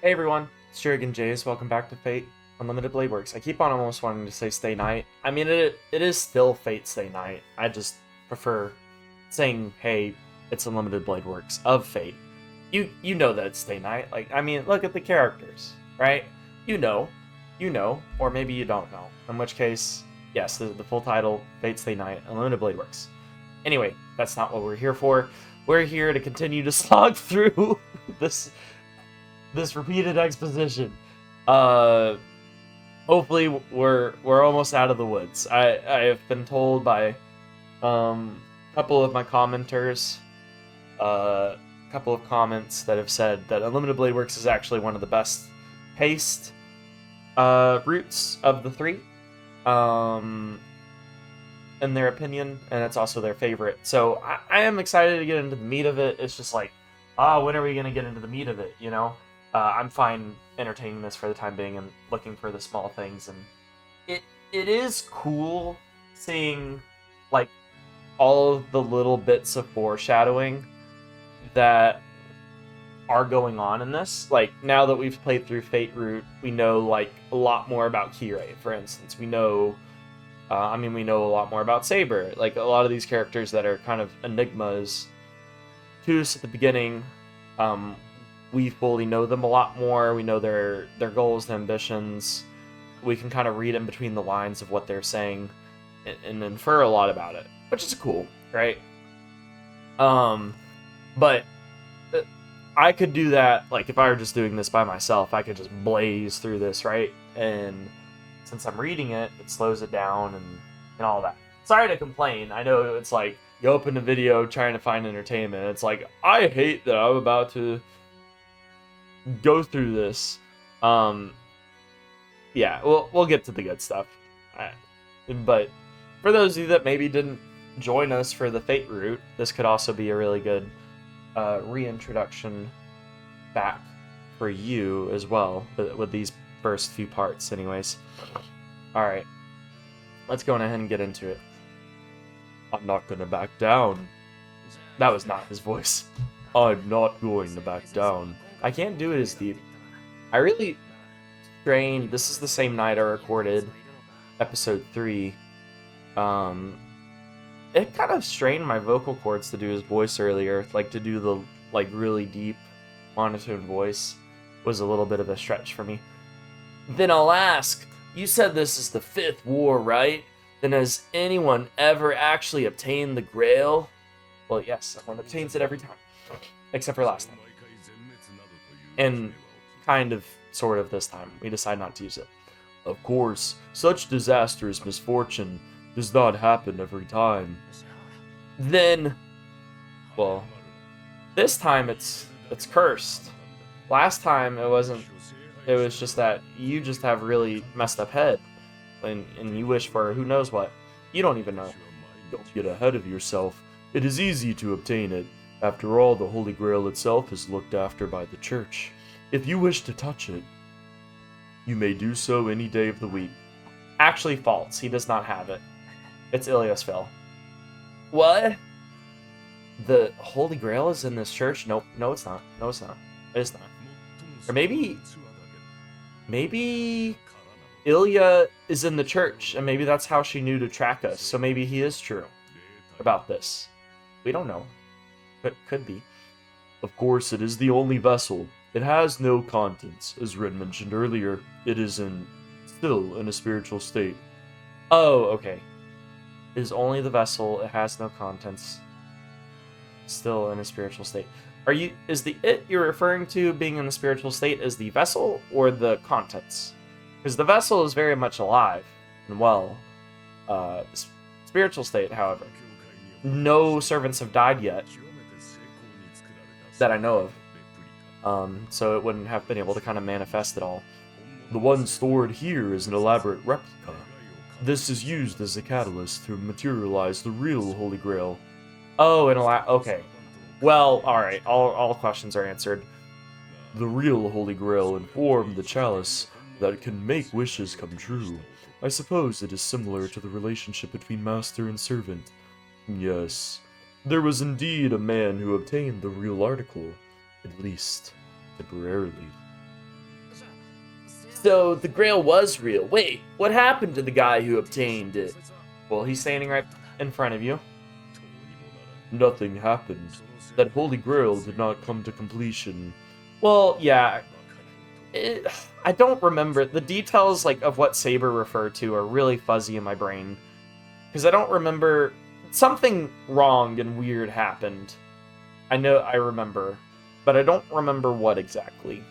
Hey everyone, it's Shirou and Jays. Welcome back to Fate Unlimited Blade Works. I keep on almost wanting to say Stay Night. I mean, it is still Fate Stay Night. I just prefer saying, hey, it's Unlimited Blade Works of Fate. You know that it's Stay Night. Like, I mean, look at the characters, right? You know, or maybe you don't know. In which case, yes, the full title, Fate Stay Night, Unlimited Blade Works. Anyway, that's not what we're here for. We're here to continue to slog through this repeated exposition. Hopefully we're almost out of the woods. I have been told by a couple of my commenters, a couple of comments that have said that Unlimited Blade Works is actually one of the best paced routes of the three, in their opinion, and it's also their favorite. So I am excited to get into the meat of it. It's just like, when are we gonna get into the meat of it, you know? I'm fine entertaining this for the time being and looking for the small things, and it is cool seeing like all of the little bits of foreshadowing that are going on in this. Like, now that we've played through Fate Route, we know like a lot more about Kirei, for instance. We know we know a lot more about Saber. Like, a lot of these characters that are kind of enigmas to us at the beginning, we fully know them a lot more. We know their goals and ambitions. We can kind of read in between the lines of what they're saying and infer a lot about it, which is cool, right? But I could do that, like, if I were just doing this by myself, I could just blaze through this, right? And since I'm reading it, it slows it down and all that. Sorry to complain. I know it's like, you open a video trying to find entertainment. It's like, I hate that I'm about to go through this. Yeah, we'll get to the good stuff. But for those of you that maybe didn't join us for the Fate route, this could also be a really good reintroduction back for you as well, with these first few parts anyways. Alright, let's go ahead and get into it. I'm not gonna back down. That was not his voice. I'm not going to back down. I can't do it as deep. I really strained. This is the same night I recorded episode 3. It kind of strained my vocal cords to do his voice earlier. Like, to do the like really deep monotone voice was a little bit of a stretch for me. Then I'll ask, you said this is the 5th war, right? Then has anyone ever actually obtained the Grail? Well, yes, someone obtains it every time. Except for last time. And kind of, sort of this time. We decide not to use it. Of course, such disastrous misfortune does not happen every time. Then, well, this time it's cursed. Last time it wasn't. It was just that you just have really messed up head. And you wish for who knows what. You don't even know. Don't get ahead of yourself. It is easy to obtain it. After all, the Holy Grail itself is looked after by the Church. If you wish to touch it, you may do so any day of the week. Actually false. He does not have it. It's Illya's fill. What? The Holy Grail is in this church? Nope. No, it's not. No, it's not. It's not. Or maybe Illya is in the church, and maybe that's how she knew to track us. So maybe he is true about this. We don't know. But could be. Of course, it is the only vessel. It has no contents. As Rin mentioned earlier, it is still in a spiritual state. Oh, okay. It is only the vessel. It has no contents. Still in a spiritual state. Is the it you're referring to being in the spiritual state is the vessel or the contents? Because the vessel is very much alive and well. The spiritual state, however, no servants have died yet that I know of. So it wouldn't have been able to kind of manifest it all. The one stored here is an elaborate replica. This is used as a catalyst to materialize the real Holy Grail. Oh, okay. Well, alright, all questions are answered. The real Holy Grail informed the chalice that can make wishes come true. I suppose it is similar to the relationship between master and servant. Yes, there was indeed a man who obtained the real article, at least temporarily. So the Grail was real. Wait, what happened to the guy who obtained it? Well, he's standing right in front of you. Nothing happened. That Holy Grail did not come to completion. Well, yeah. I don't remember. The details like of what Saber referred to are really fuzzy in my brain. Because I don't remember... Something wrong and weird happened. I know I remember. But I don't remember what exactly.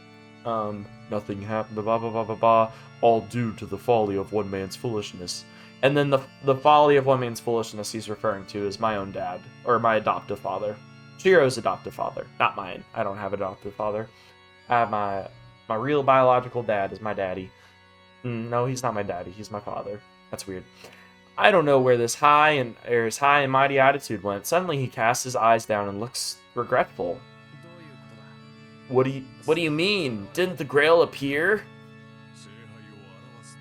Nothing happened, blah blah blah blah blah, all due to the folly of one man's foolishness. And then the folly of one man's foolishness he's referring to is my own dad, or my adoptive father. Shirou's adoptive father, not mine. I don't have an adoptive father. I have my real biological dad is my daddy. No, he's not my daddy, he's my father. That's weird. I don't know where his high and mighty attitude went. Suddenly he casts his eyes down and looks regretful. What do you mean? Didn't the Grail appear?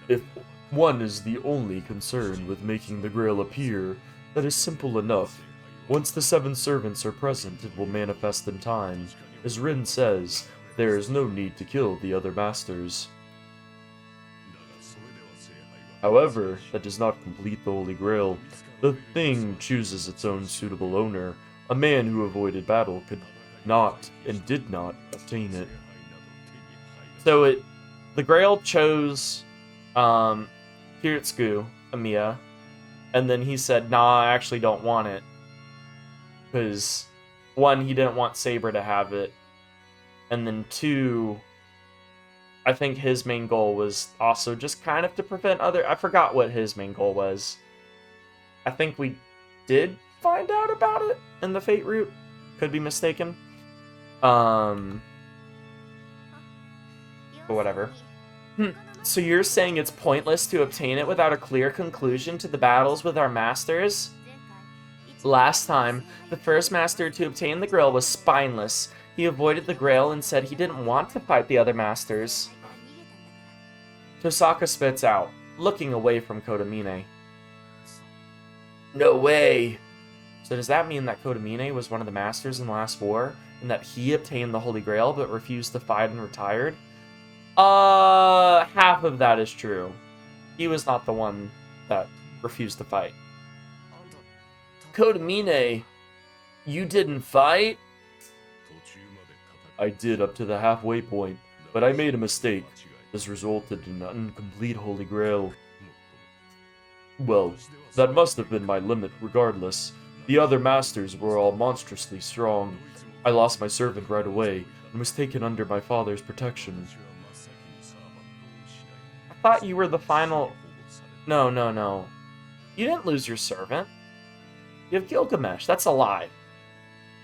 If one is the only concerned with making the Grail appear, that is simple enough. Once the 7 servants are present, it will manifest in time. As Rin says, there is no need to kill the other masters. However, that does not complete the Holy Grail. The thing chooses its own suitable owner. A man who avoided battle could not and did not obtain it. So the Grail chose Kiritsugu, Amiya, and then he said, nah, I actually don't want it. Because, 1, he didn't want Saber to have it, and then 2, I think his main goal was also just kind of to prevent other... I forgot what his main goal was. I think we did find out about it in the Fate route. Could be mistaken. But whatever. So you're saying it's pointless to obtain it without a clear conclusion to the battles with our masters? Last time, the first master to obtain the Grail was spineless. He avoided the Grail and said he didn't want to fight the other masters. Tosaka spits out, looking away from Kodamine. No way! So does that mean that Kodamine was one of the masters in the last war, and that he obtained the Holy Grail but refused to fight and retired? Half of that is true. He was not the one that refused to fight. Kodamine, you didn't fight? I did up to the halfway point, but I made a mistake. This resulted in an incomplete Holy Grail. Well, that must have been my limit regardless. The other masters were all monstrously strong. I lost my servant right away, and was taken under my father's protection. I thought you were the final... No. You didn't lose your servant. You have Gilgamesh. That's a lie.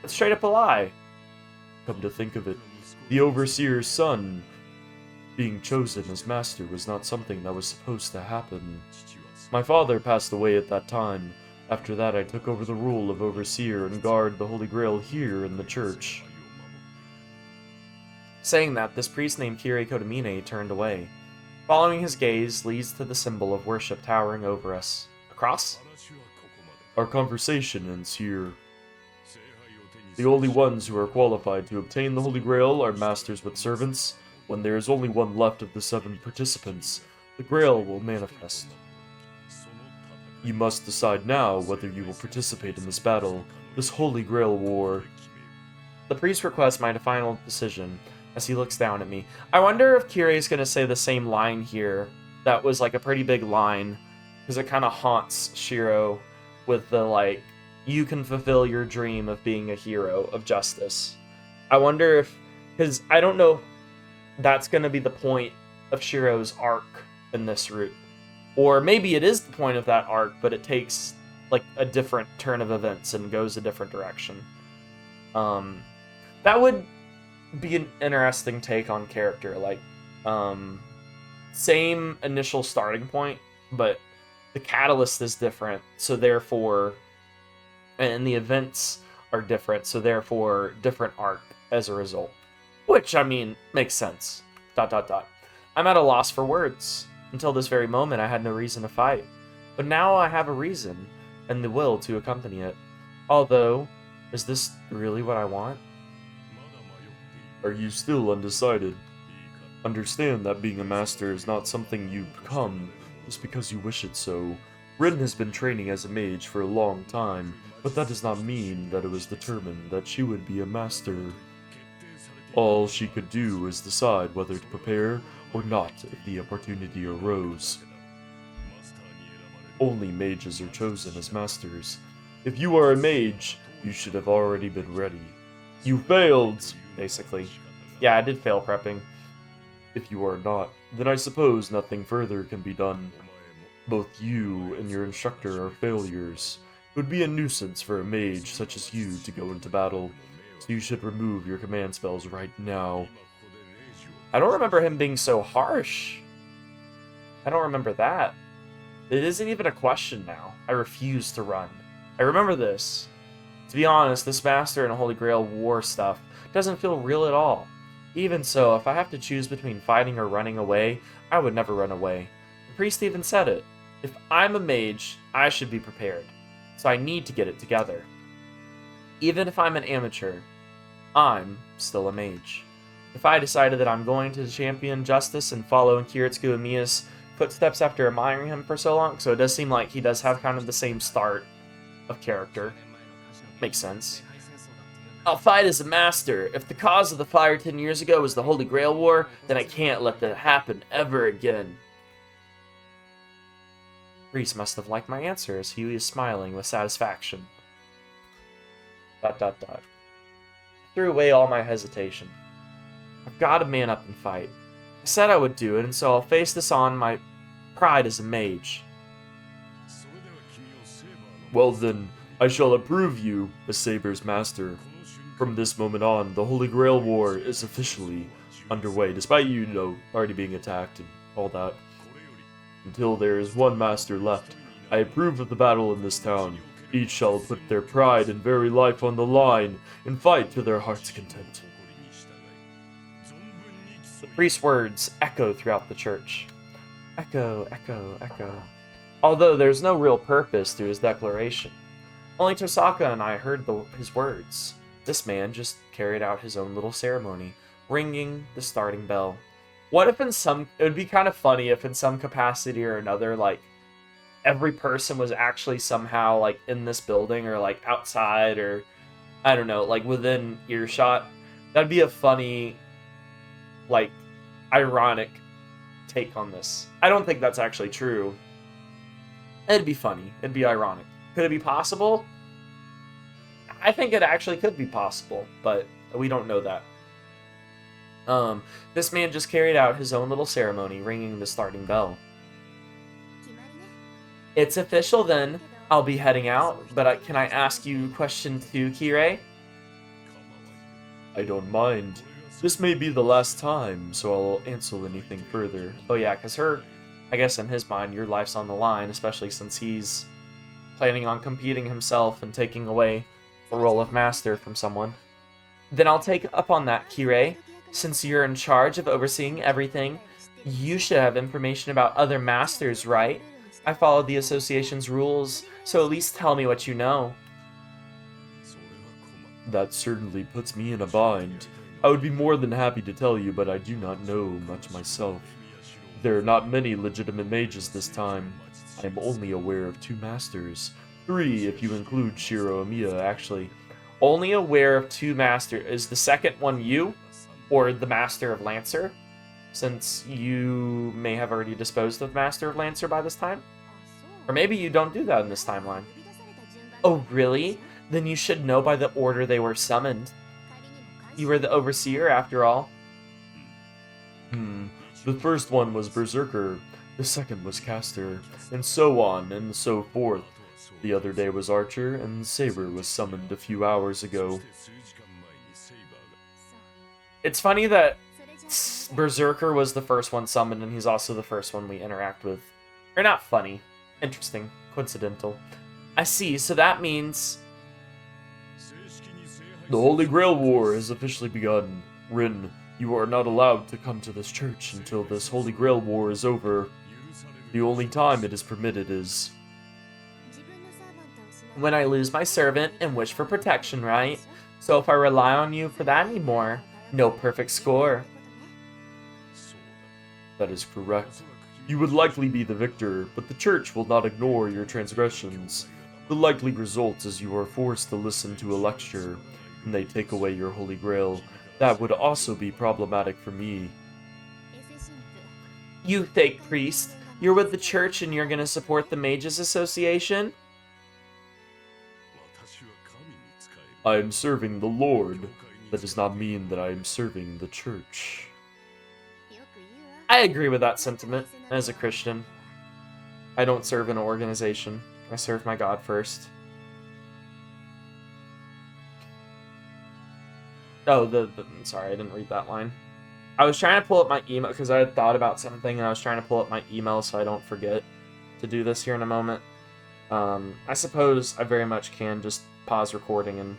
That's straight up a lie. Come to think of it, the Overseer's son being chosen as master was not something that was supposed to happen. My father passed away at that time. After that, I took over the role of Overseer and guard the Holy Grail here in the church. Saying that, this priest named Kirei Kodamine turned away. Following his gaze leads to the symbol of worship towering over us. A cross? Our conversation ends here. The only ones who are qualified to obtain the Holy Grail are masters with servants. When there is only one left of the 7 participants, the Grail will manifest. You must decide now whether you will participate in this battle, this Holy Grail War. The priest requests my final decision as he looks down at me. I wonder if Kirei is going to say the same line here. That was like a pretty big line, because it kind of haunts Shirou with the like, you can fulfill your dream of being a hero of justice. I wonder if, because I don't know if that's going to be the point of Shirou's arc in this route. Or maybe it is the point of that arc, but it takes like a different turn of events and goes a different direction. That would be an interesting take on character. Like, same initial starting point, but the catalyst is different, so therefore, and the events are different, so therefore, different arc as a result. Which, I mean, makes sense. ... I'm at a loss for words. Until this very moment, I had no reason to fight. But now I have a reason, and the will to accompany it. Although, is this really what I want? Are you still undecided? Understand that being a master is not something you become just because you wish it so. Rin has been training as a mage for a long time, but that does not mean that it was determined that she would be a master. All she could do is decide whether to prepare or not if the opportunity arose. Only mages are chosen as masters. If you are a mage, you should have already been ready. You failed, basically. Yeah, I did fail prepping. If you are not, then I suppose nothing further can be done. Both you and your instructor are failures. It would be a nuisance for a mage such as you to go into battle, so you should remove your command spells right now. I don't remember him being so harsh. I don't remember that. It isn't even a question now. I refuse to run. I remember this. To be honest, this Master and Holy Grail War stuff doesn't feel real at all. Even so, if I have to choose between fighting or running away, I would never run away. The priest even said it. If I'm a mage, I should be prepared. So I need to get it together. Even if I'm an amateur, I'm still a mage. If I decided that I'm going to champion justice and follow in Kiritsugu Amiya's footsteps after admiring him for so long, so it does seem like he does have kind of the same start of character. Makes sense. I'll fight as a master. If the cause of the fire 10 years ago was the Holy Grail War, then I can't let that happen ever again. Reese must have liked my answer as he was smiling with satisfaction. ... I threw away all my hesitation. I've got to man up and fight. I said I would do it, and so I'll face this on my pride as a mage. Well then, I shall approve you as Saber's master. From this moment on, the Holy Grail War is officially underway, despite you, already being attacked and all that. Until there is one master left, I approve of the battle in this town. Each shall put their pride and very life on the line and fight to their heart's content. The priest's words echo throughout the church. Echo, echo, echo. Although there's no real purpose to his declaration. Only Tosaka and I heard his words. This man just carried out his own little ceremony, ringing the starting bell. What if it would be kind of funny if in some capacity or another, like, every person was actually somehow, like, in this building or, like, outside or, I don't know, like, within earshot. That'd be a funny, like, ironic take on this. I don't think that's actually true. It'd be funny. It'd be ironic. Could it be possible? I think it actually could be possible, but we don't know that. This man just carried out his own little ceremony, ringing the starting bell. It's official then. I'll be heading out, but can I ask you a question too, Kirei? I don't mind. This may be the last time, so I'll answer anything further. Oh yeah, because I guess in his mind, your life's on the line, especially since he's planning on competing himself and taking away the role of master from someone. Then I'll take up on that, Kirei. Since you're in charge of overseeing everything, you should have information about other masters, right? I followed the association's rules, so at least tell me what you know. That certainly puts me in a bind. I would be more than happy to tell you, but I do not know much myself. There are not many legitimate mages this time. I am only aware of 2 masters. 3 if you include Shirou Amiya, actually. Only aware of 2 masters. Is the second one you? Or the Master of Lancer? Since you may have already disposed of Master of Lancer by this time? Or maybe you don't do that in this timeline. Oh, really? Then you should know by the order they were summoned. You were the Overseer, after all. The first one was Berzerker, the second was Caster, and so on and so forth. The other day was Archer, and Saber was summoned a few hours ago. It's funny that Berzerker was the first one summoned, and he's also the first one we interact with. Or not funny. Interesting. Coincidental. I see, so that means... The Holy Grail War has officially begun. Rin, you are not allowed to come to this church until this Holy Grail War is over. The only time it is permitted is... when I lose my servant and wish for protection, right? So if I rely on you for that anymore, no perfect score. That is correct. You would likely be the victor, but the church will not ignore your transgressions. The likely result is you are forced to listen to a lecture, and they take away your Holy Grail. That would also be problematic for me. You fake priest. You're with the church and you're gonna support the Mages Association? I am serving the Lord. That does not mean that I am serving the church. I agree with that sentiment as a Christian. I don't serve an organization. I serve my God first. Oh, sorry, I didn't read that line. I was trying to pull up my email because I had thought about something and I was trying to pull up my email so I don't forget to do this here in a moment. I suppose I very much can just pause recording and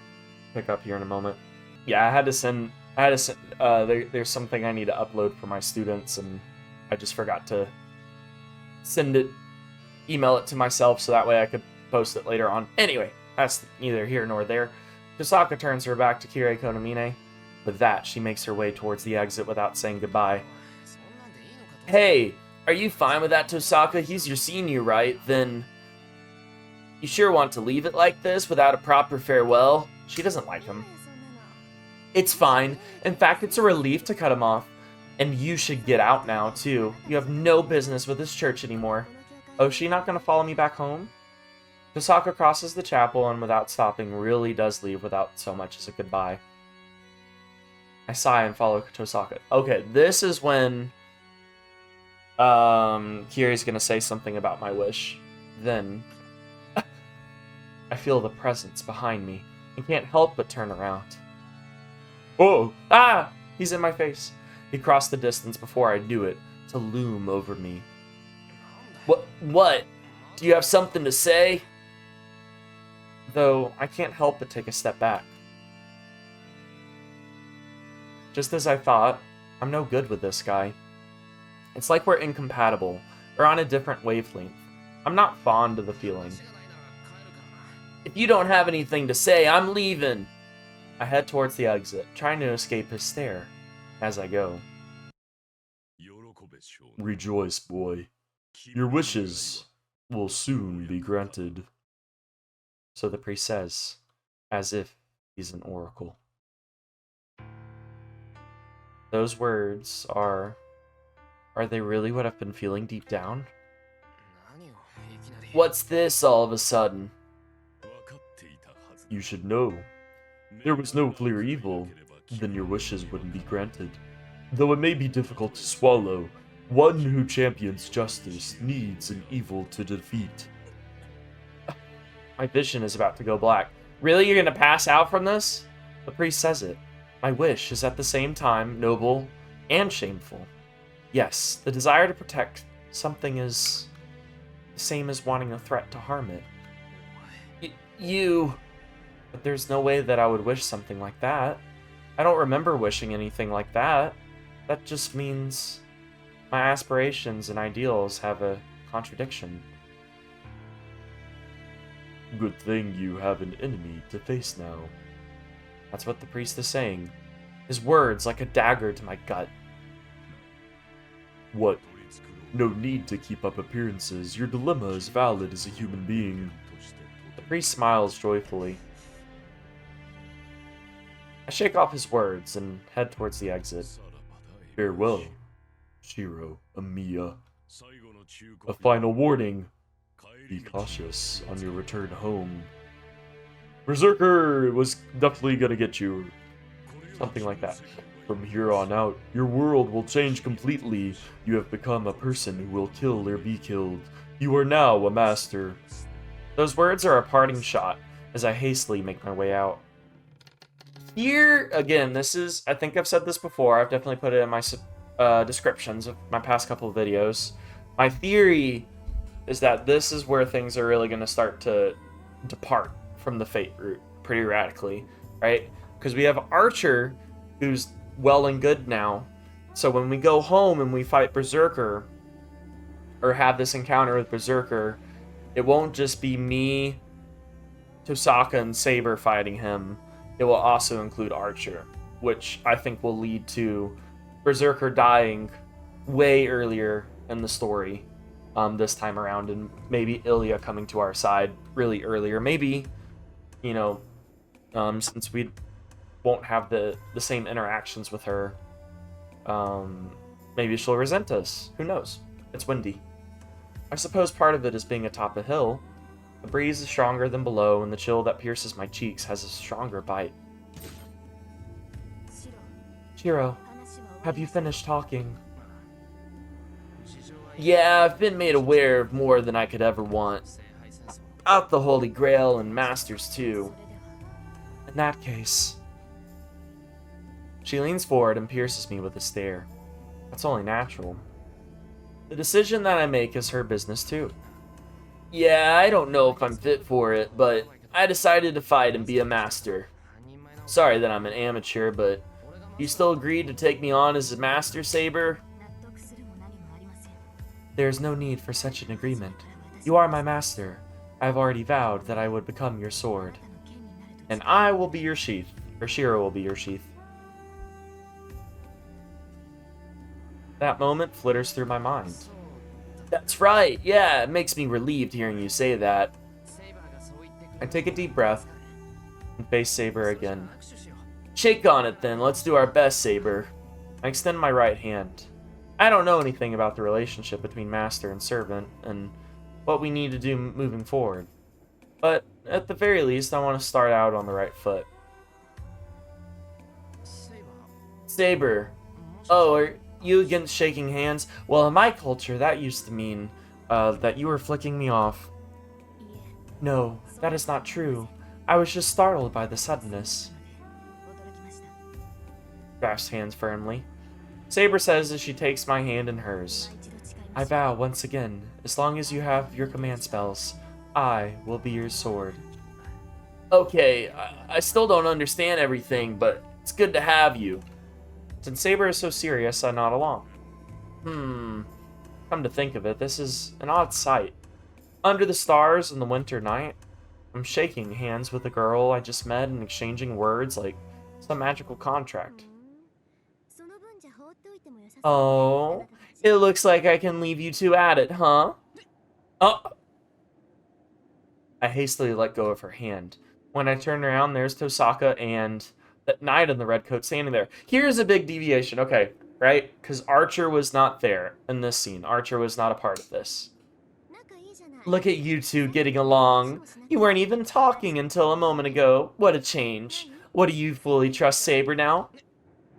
pick up here in a moment. Yeah, I had to send, there's something I need to upload for my students and I just forgot to email it to myself so that way I could post it later on. Anyway, that's neither here nor there. Tosaka turns her back to Kirei Konamine. With that, she makes her way towards the exit without saying goodbye. Hey, are you fine with that, Tosaka? He's your senior, right? Then you sure want to leave it like this without a proper farewell? She doesn't like him. It's fine. In fact, it's a relief to cut him off. And you should get out now, too. You have no business with this church anymore. Oh, is she not going to follow me back home? Tosaka crosses the chapel and without stopping really does leave without so much as a goodbye. I sigh and follow Tosaka. Okay, this is when Kirei's going to say something about my wish. Then I feel the presence behind me and can't help but turn around. Oh! Ah! He's in my face. He crossed the distance before I knew it to loom over me. What? Do you have something to say? Though I can't help but take a step back. Just as I thought, I'm no good with this guy. It's like we're incompatible, or on a different wavelength. I'm not fond of the feeling. If you don't have anything to say, I'm leaving. I head towards the exit, trying to escape his stare as I go. Rejoice, boy. Your wishes will soon be granted. So the priest says, as if he's an oracle. Those words are they really what I've been feeling deep down? What's this all of a sudden? You should know. There was no clear evil, then your wishes wouldn't be granted. Though it may be difficult to swallow, one who champions justice needs an evil to defeat. My vision is about to go black. Really? You're gonna pass out from this? The priest says it. My wish is at the same time noble and shameful. Yes, the desire to protect something is the same as wanting a threat to harm it. But there's no way that I would wish something like that. I don't remember wishing anything like that. That just means my aspirations and ideals have a contradiction. Good thing you have an enemy to face now. That's what the priest is saying. His words like a dagger to my gut. What? No need to keep up appearances. Your dilemma is valid as a human being. The priest smiles joyfully. I shake off his words and head towards the exit. Farewell, Shirou, Amiya. A final warning. Be cautious on your return home. Berzerker was definitely gonna get you. Something like that. From here on out, your world will change completely. You have become a person who will kill or be killed. You are now a master. Those words are a parting shot as I hastily make my way out. Here, again, this is, I think I've said this before, I've definitely put it in my descriptions of my past couple of videos. My theory is that this is where things are really going to start to depart from the Fate route pretty radically, right? Because we have Archer, who's well and good now. So when we go home and we fight Berzerker, or have this encounter with Berzerker, it won't just be me, Tosaka, and Saber fighting him. It will also include Archer, which I think will lead to Berzerker dying way earlier in the story, this time around, and maybe Illya coming to our side really earlier. Maybe, you know, since we won't have the same interactions with her, maybe she'll resent us. Who knows? It's windy. I suppose part of it is being atop a hill. The breeze is stronger than below, and the chill that pierces my cheeks has a stronger bite. Shirou, have you finished talking? Yeah, I've been made aware of more than I could ever want. About the Holy Grail and Masters too. In that case... She leans forward and pierces me with a stare. That's only natural. The decision that I make is her business too. Yeah, I don't know if I'm fit for it, but I decided to fight and be a master. Sorry that I'm an amateur, but you still agreed to take me on as a master, Saber? There is no need for such an agreement. You are my master. I have already vowed that I would become your sword. And I will be your sheath, or Shirou will be your sheath. That moment flitters through my mind. That's right, yeah, it makes me relieved hearing you say that. I take a deep breath and face Saber again. Shake on it then, let's do our best, Saber. I extend my right hand. I don't know anything about the relationship between master and servant, and what we need to do moving forward. But, at the very least, I want to start out on the right foot. Saber. Oh, are you against shaking hands? Well, in my culture, that used to mean that you were flicking me off. No, that is not true. I was just startled by the suddenness. Grasps hands firmly. Saber says as she takes my hand in hers. I vow once again, as long as you have your command spells, I will be your sword. Okay, I still don't understand everything, but it's good to have you. Since Saber is so serious, I nod along. Come to think of it, this is an odd sight. Under the stars in the winter night, I'm shaking hands with a girl I just met and exchanging words like some magical contract. Oh, it looks like I can leave you two at it, huh? Oh! I hastily let go of her hand. When I turn around, there's Tosaka and that knight in the red coat standing there. Here's a big deviation, okay, right? Because Archer was not there in this scene. Archer was not a part of this. Look at you two getting along. You weren't even talking until a moment ago. What a change. What, do you fully trust Saber now?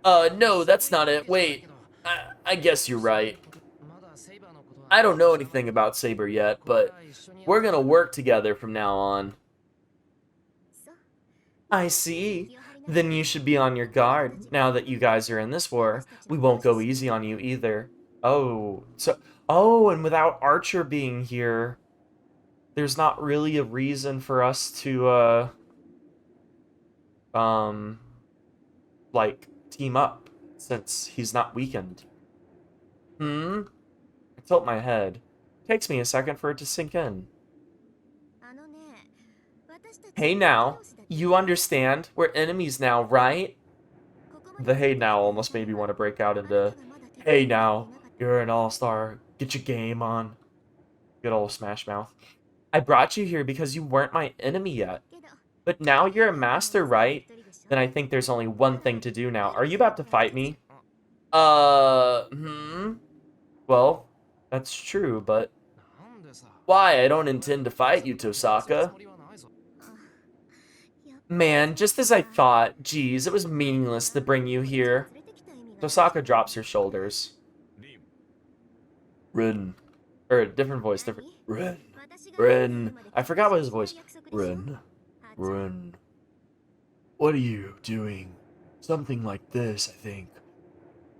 No, that's not it. Wait, I guess you're right. I don't know anything about Saber yet, but we're gonna work together from now on. I see. Then you should be on your guard. Now that you guys are in this war, we won't go easy on you either. Oh, and without Archer being here, there's not really a reason for us to, like, team up, since he's not weakened. I tilt my head. It takes me a second for it to sink in. Hey now, you understand? We're enemies now, right? The hey now almost made me want to break out into, hey now, you're an all-star, get your game on. Good old Smash Mouth. I brought you here because you weren't my enemy yet. But now you're a master, right? Then I think there's only one thing to do now. Are you about to fight me? Well, that's true, but... Why? I don't intend to fight you, Tosaka. Man, just as I thought. Geez, it was meaningless to bring you here. Tosaka drops her shoulders. Rin. Or, different voice, different... Rin. Rin. I forgot what his voice... Rin. Rin. What are you doing? Something like this, I think.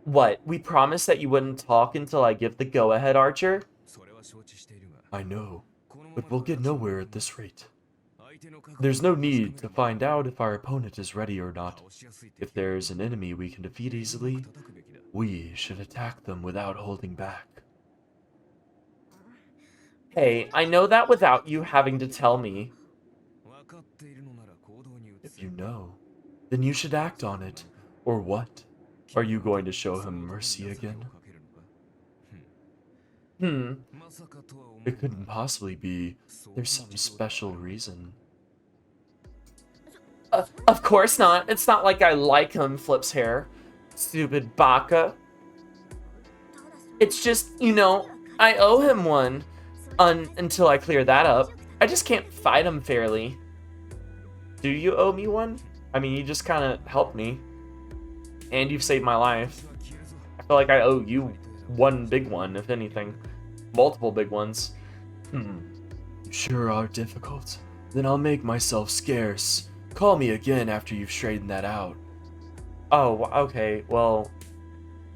What? We promised that you wouldn't talk until I give the go-ahead, Archer? I know, but we'll get nowhere at this rate. There's no need to find out if our opponent is ready or not. If there's an enemy we can defeat easily, we should attack them without holding back. Hey, I know that without you having to tell me. If you know, then you should act on it. Or what? Are you going to show him mercy again? It couldn't possibly be. There's some special reason. Of course not. It's not like I like him, flips hair. Stupid baka. It's just, I owe him one until I clear that up. I just can't fight him fairly. Do you owe me one? I mean, you just kind of helped me. And you've saved my life. I feel like I owe you one big one, if anything. Multiple big ones. Sure are difficult. Then I'll make myself scarce. Call me again after you've straightened that out. Oh, okay. Well,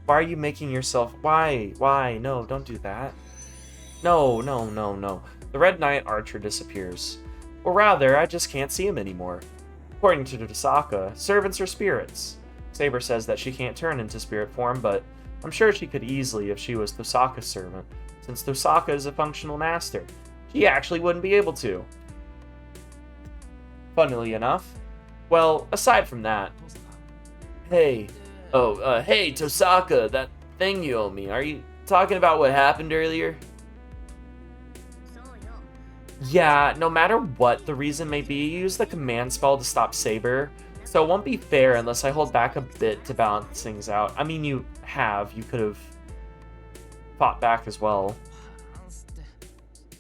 why are you making yourself... Why? No, don't do that. No. The Red Knight Archer disappears. Or rather, I just can't see him anymore. According to Tosaka, servants are spirits. Saber says that she can't turn into spirit form, but I'm sure she could easily if she was Tosaka's servant. Since Tosaka is a functional master, she actually wouldn't be able to. Funnily enough. Well, aside from that... Hey, Tosaka, that thing you owe me, are you talking about what happened earlier? Yeah, no matter what the reason may be, you use the command spell to stop Saber, so it won't be fair unless I hold back a bit to balance things out. I mean, you could have fought back as well.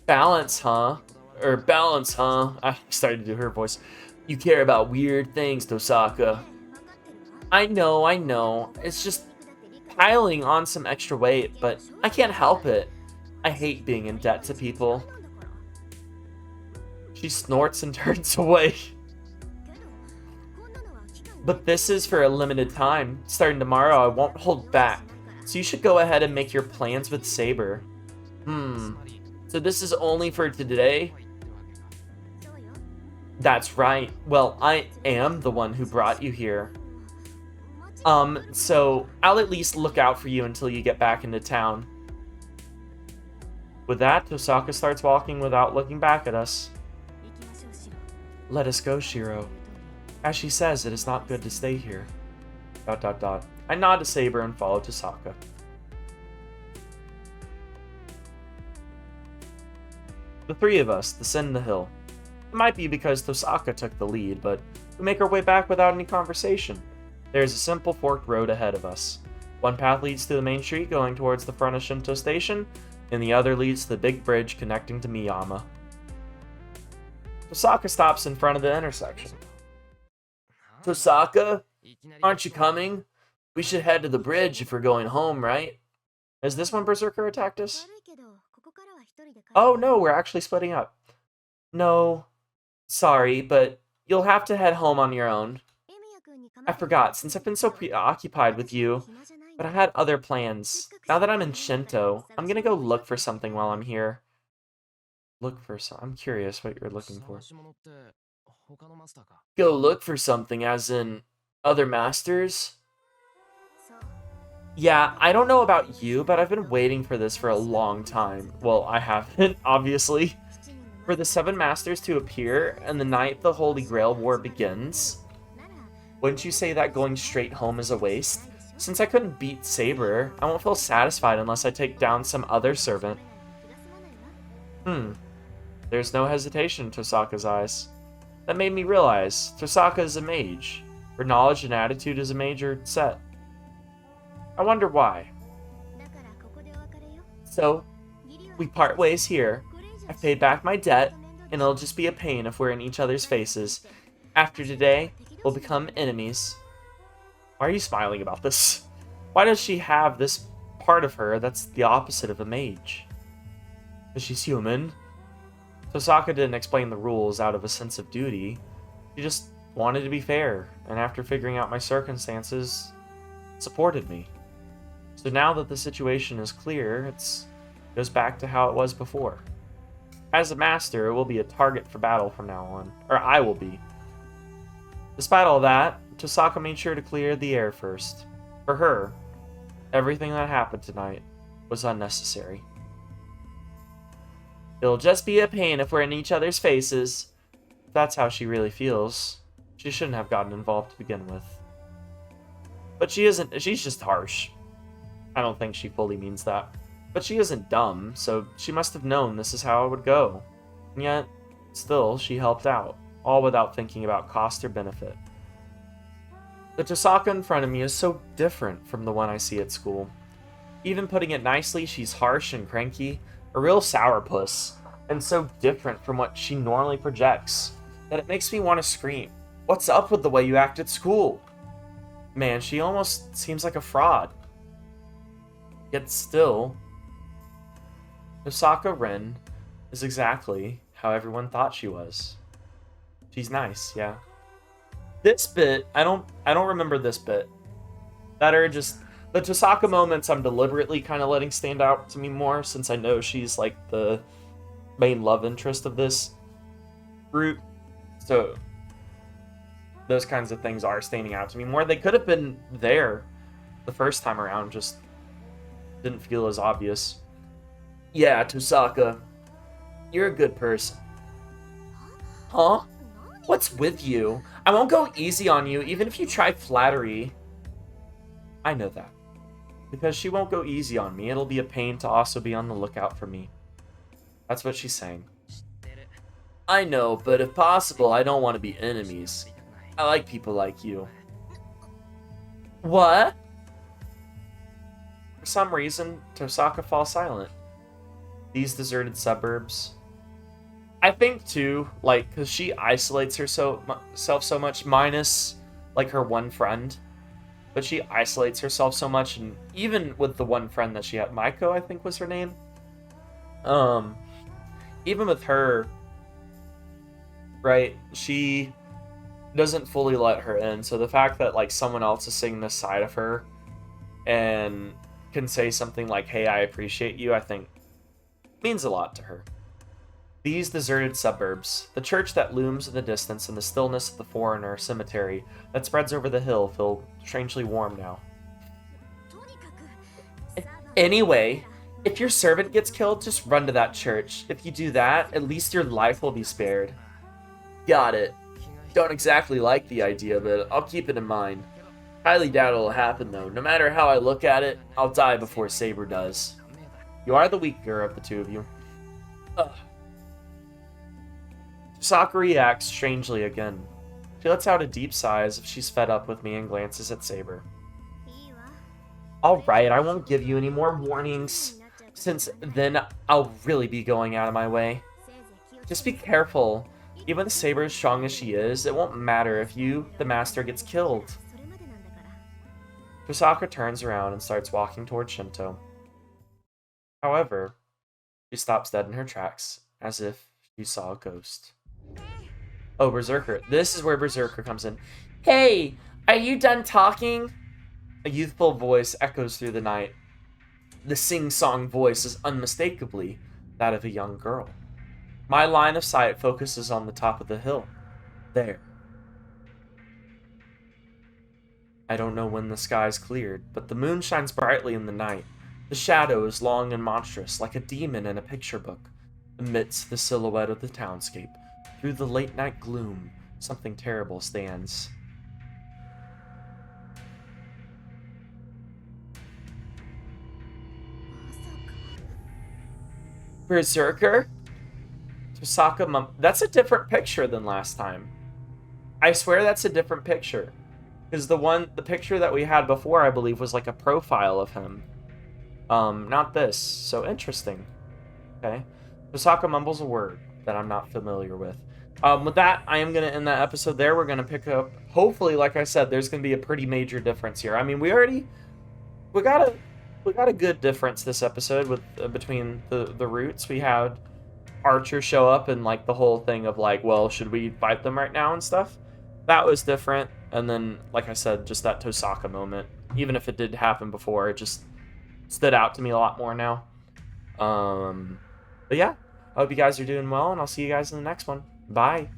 Balance, huh? I started to do her voice. You care about weird things, Tosaka. I know. It's just piling on some extra weight, but I can't help it. I hate being in debt to people. She snorts and turns away. But this is for a limited time. Starting tomorrow, I won't hold back. So you should go ahead and make your plans with Saber. So this is only for today? That's right. Well, I am the one who brought you here. So I'll at least look out for you until you get back into town. With that, Tosaka starts walking without looking back at us. Let us go, Shirou. As she says, it is not good to stay here. ... I nod to Saber and follow Tosaka. The three of us descend the hill. It might be because Tosaka took the lead, but we make our way back without any conversation. There is a simple forked road ahead of us. One path leads to the main street going towards the front of Shinto Station, and the other leads to the big bridge connecting to Miyama. Tosaka stops in front of the intersection. Tosaka? Aren't you coming? We should head to the bridge if we're going home, right? Is this when Berzerker attacked us? Oh no, we're actually splitting up. No, sorry, but you'll have to head home on your own. I forgot, since I've been so preoccupied with you, but I had other plans. Now that I'm in Shinto, I'm gonna go look for something while I'm here. I'm curious what you're looking for. Go look for something, as in other masters? Yeah, I don't know about you, but I've been waiting for this for a long time. Well, I haven't, obviously. For the 7 masters to appear, and the night the Holy Grail War begins. Wouldn't you say that going straight home is a waste? Since I couldn't beat Saber, I won't feel satisfied unless I take down some other servant. There's no hesitation in Tosaka's eyes. That made me realize Tosaka is a mage. Her knowledge and attitude as a mage are set. I wonder why. So, we part ways here. I've paid back my debt, and it'll just be a pain if we're in each other's faces. After today, we'll become enemies. Why are you smiling about this? Why does she have this part of her that's the opposite of a mage? Because she's human. Tosaka didn't explain the rules out of a sense of duty. She just wanted to be fair, and after figuring out my circumstances, supported me. So now that the situation is clear, it goes back to how it was before. As a master, it will be a target for battle from now on. Or I will be. Despite all that, Tosaka made sure to clear the air first. For her, everything that happened tonight was unnecessary. It'll just be a pain if we're in each other's faces. If that's how she really feels, she shouldn't have gotten involved to begin with. But she isn't. She's just harsh. I don't think she fully means that. But she isn't dumb, so she must have known this is how it would go. And yet, still, she helped out, all without thinking about cost or benefit. The Tosaka in front of me is so different from the one I see at school. Even putting it nicely, she's harsh and cranky, a real sourpuss, and so different from what she normally projects, that it makes me want to scream. What's up with the way you act at school? Man, she almost seems like a fraud. Yet still, Tosaka Rin is exactly how everyone thought she was. She's nice, yeah. This bit, I don't remember this bit. That are just the Tosaka moments I'm deliberately kind of letting stand out to me more, since I know she's like the main love interest of this group. So those kinds of things are standing out to me more. They could have been there the first time around, just didn't feel as obvious. Yeah, Tosaka, you're a good person. Huh? What's with you? I won't go easy on you, even if you try flattery. I know that. Because she won't go easy on me, it'll be a pain to also be on the lookout for me. That's what she's saying. I know, but if possible, I don't want to be enemies. I like people like you. What? For some reason, Tosaka falls silent. These deserted suburbs. I think too, like, because she isolates herself so much, minus like her one friend. But she isolates herself so much, and even with the one friend that she had, Maiko, I think was her name. Even with her, right, she doesn't fully let her in. So the fact that like someone else is seeing this side of her and can say something like, "Hey, I appreciate you," I think means a lot to her. These deserted suburbs, the church that looms in the distance, and the stillness of the foreigner cemetery that spreads over the hill feel strangely warm now. Anyway, if your servant gets killed, just run to that church. If you do that, at least your life will be spared. Got it. Don't exactly like the idea, but I'll keep it in mind. Highly doubt it'll happen, though. No matter how I look at it, I'll die before Saber does. You are the weaker of the two of you. Ugh. Tosaka reacts strangely again. She lets out a deep sigh as if she's fed up with me and glances at Saber. Alright, I won't give you any more warnings, since then I'll really be going out of my way. Just be careful. Even with Saber as strong as she is, it won't matter if you, the master, gets killed. Tosaka turns around and starts walking toward Shinto. However, she stops dead in her tracks, as if she saw a ghost. Oh, Berzerker. This is where Berzerker comes in. Hey, are you done talking? A youthful voice echoes through the night. The sing-song voice is unmistakably that of a young girl. My line of sight focuses on the top of the hill. There. I don't know when the sky's cleared, but the moon shines brightly in the night. The shadow is long and monstrous, like a demon in a picture book. Amidst the silhouette of the townscape, through the late-night gloom, something terrible stands. Berzerker? Tosaka that's a different picture than last time. I swear that's a different picture. Because the picture that we had before, I believe, was like a profile of him. Not this. So interesting. Okay. Tosaka mumbles a word that I'm not familiar with. With that, I am going to end that episode there. We're going to pick up, hopefully, like I said, there's going to be a pretty major difference here. I mean, we got a good difference this episode with between the roots. We had Archer show up and like the whole thing of like, well, should we fight them right now and stuff? That was different. And then, like I said, just that Tosaka moment, even if it did happen before, it just stood out to me a lot more now. But yeah, I hope you guys are doing well, and I'll see you guys in the next one. Bye.